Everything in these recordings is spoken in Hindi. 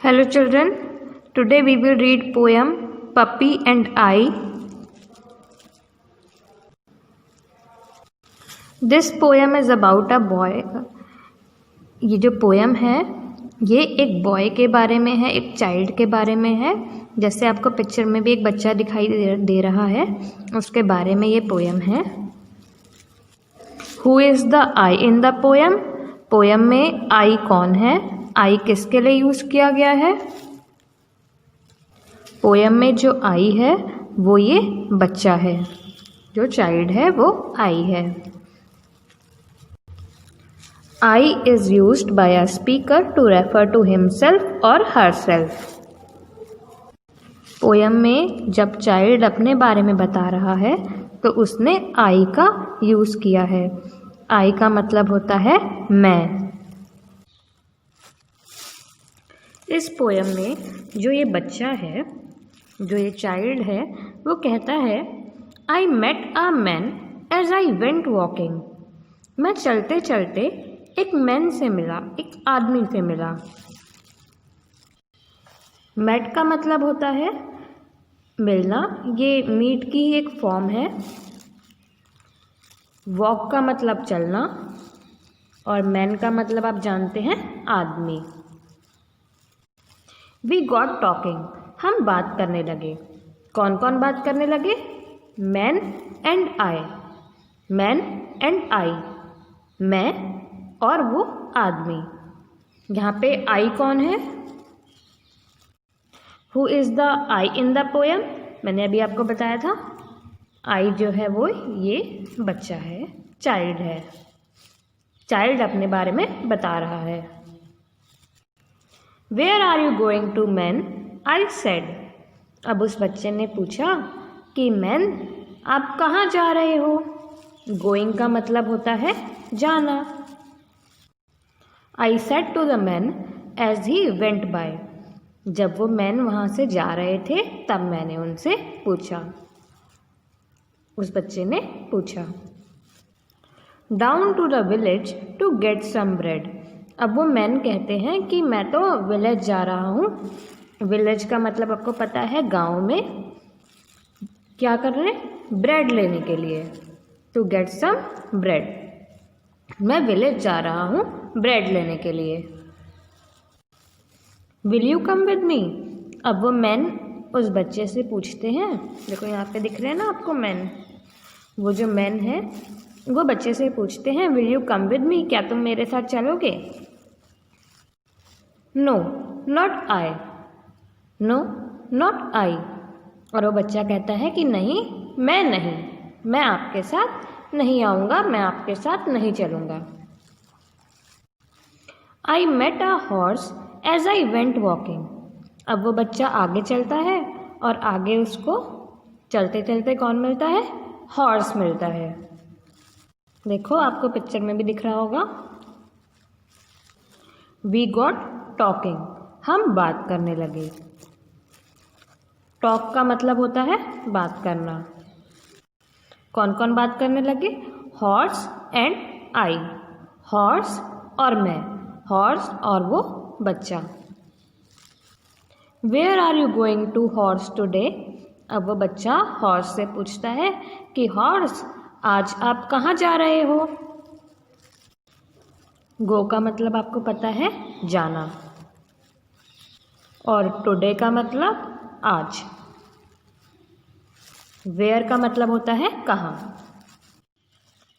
Hello children, today we will read poem Puppy and I. This poem is about a boy. ये जो पोएम है ये एक बॉय के बारे में है, एक चाइल्ड के बारे में है। जैसे आपको पिक्चर में भी एक बच्चा दिखाई दे रहा है, उसके बारे में ये पोएम है। Who is the I in the poem? Poem में आई कौन है? आई किसके लिए यूज किया गया है? पोएम में जो आई है वो ये बच्चा है, जो चाइल्ड है वो आई है। I is used by a speaker to refer to himself और हरसेल्फ। पोएम में जब चाइल्ड अपने बारे में बता रहा है तो उसने आई का यूज किया है। आई का मतलब होता है मैं। इस पोएम में जो ये बच्चा है, जो ये चाइल्ड है, वो कहता है I met a man as I went walking. मैं चलते चलते एक मैन से मिला, एक आदमी से मिला। मेट का मतलब होता है मिलना, ये मीट की ही एक फॉर्म है। वॉक का मतलब चलना और मैन का मतलब आप जानते हैं आदमी। वी गॉट टॉकिंग, हम बात करने लगे। कौन कौन बात करने लगे? Man and I. Man and I, मैं और वो आदमी। यहाँ पे आई कौन है? Who is the I in the poem? मैंने अभी आपको बताया था आई जो है वो ये बच्चा है, चाइल्ड है। चाइल्ड अपने बारे में बता रहा है। Where are you going to man? I said. अब उस बच्चे ने पूछा कि मैन आप कहाँ जा रहे हो? गोइंग का मतलब होता है जाना। I said to the man as he went by. जब वो मैन वहाँ से जा रहे थे तब मैंने उनसे पूछा, उस बच्चे ने पूछा। Down to the village to get some bread. अब वो मैन कहते हैं कि मैं तो विलेज जा रहा हूँ। विलेज का मतलब आपको पता है गांव में क्या कर रहे हैं? ब्रेड लेने के लिए। To get some bread. मैं विलेज जा रहा हूँ ब्रेड लेने के लिए। Will you come with me? अब वो मैन उस बच्चे से पूछते हैं, देखो यहाँ पे दिख रहे हैं ना आपको मैन, वो जो मैन है वो बच्चे से पूछते हैं will you come with me, क्या तुम मेरे साथ चलोगे? No not I. No not I. और वो बच्चा कहता है कि नहीं, मैं नहीं, मैं आपके साथ नहीं आऊँगा, मैं आपके साथ नहीं चलूँगा। I met a horse as I went walking. अब वो बच्चा आगे चलता है और आगे उसको चलते चलते कौन मिलता है? हॉर्स मिलता है। देखो आपको पिक्चर में भी दिख रहा होगा। वी गॉट टॉकिंग, हम बात करने लगे। टॉक का मतलब होता है बात करना। कौन कौन बात करने लगे? Horse and I. हॉर्स और मैं, हॉर्स और वो बच्चा। Where are you going to horse today? अब वो बच्चा हॉर्स से पूछता है कि हॉर्स आज आप कहाँ जा रहे हो? गो का मतलब आपको पता है जाना, और टुडे का मतलब आज। वेयर का मतलब होता है कहाँ।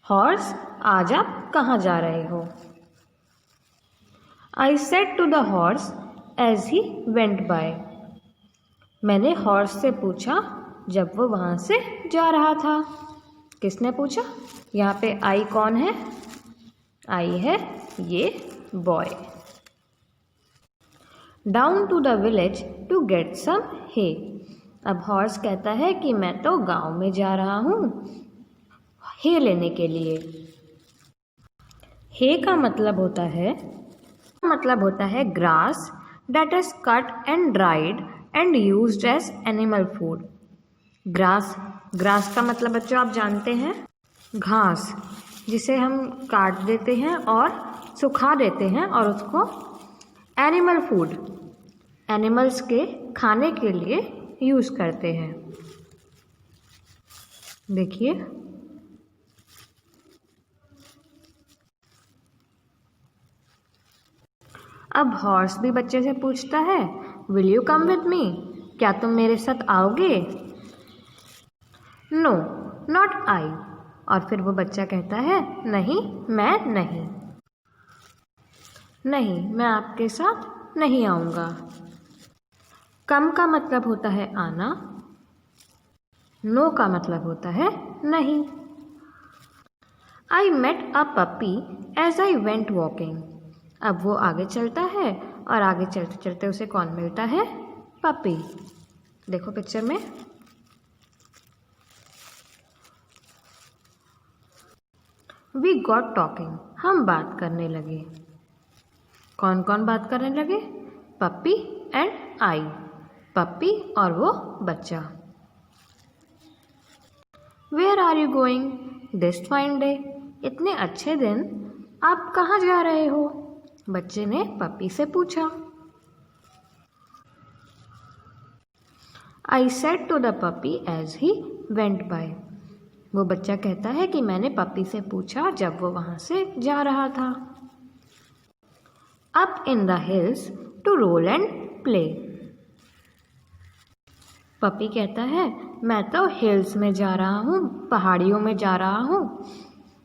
हॉर्स आज आप कहाँ जा रहे हो? I said to the horse as he went by. मैंने हॉर्स से पूछा जब वो वहाँ से जा रहा था। किसने पूछा? यहाँ पे आई कौन है? आई है ये boy. Down to the village to get some hay. अब हॉर्स कहता है कि मैं तो गांव में जा रहा हूँ हे लेने के लिए। हे का मतलब होता है grass that is cut and dried and used as animal food. Grass का मतलब बच्चों आप जानते हैं घास, जिसे हम काट देते हैं और सुखा देते हैं और उसको एनिमल फूड एनिमल्स के खाने के लिए यूज़ करते हैं। देखिए, अब हॉर्स भी बच्चे से पूछता है, will you come with me? क्या तुम मेरे साथ आओगे? No, not I. और फिर वो बच्चा कहता है, नहीं, मैं नहीं, मैं आपके साथ नहीं आऊँगा। कम का मतलब होता है आना, नो का मतलब होता है नहीं। I met a puppy as I went walking. अब वो आगे चलता है और आगे चलते चलते उसे कौन मिलता है? पपी। देखो पिक्चर में, वी गॉट टॉकिंग। हम बात करने लगे। कौन कौन बात करने लगे? पप्पी एंड आई। पप्पी और वो बच्चा। Where are you going this fine day? इतने अच्छे दिन आप कहाँ जा रहे हो? बच्चे ने पप्पी से पूछा। I said to the puppy as he went by. वो बच्चा कहता है कि मैंने पप्पी से पूछा जब वो वहाँ से जा रहा था। Up in the hills to roll and play. Puppy कहता है, मैं तो हिल्स में जा रहा हूँ, पहाड़ियों में जा रहा हूँ,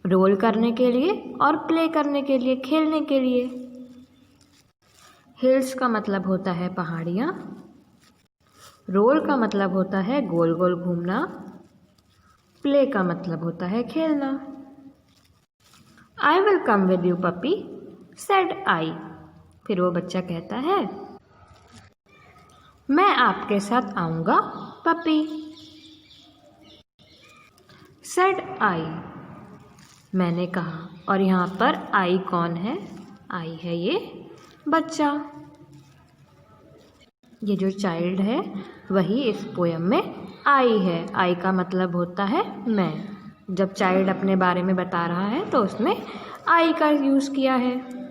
रोल करने के लिए और प्ले करने के लिए, खेलने के लिए। हिल्स का मतलब होता है पहाड़ियाँ, रोल का मतलब होता है गोल गोल घूमना, प्ले का मतलब होता है खेलना। I will come with you puppy said I. फिर वो बच्चा कहता है, मैं आपके साथ आऊँगा पप्पी। सेड आई, मैंने कहा। और यहाँ पर आई कौन है? आई है ये बच्चा। ये जो चाइल्ड है वही इस पोयम में आई है। आई का मतलब होता है मैं। जब चाइल्ड अपने बारे में बता रहा है तो उसने आई का यूज़ किया है।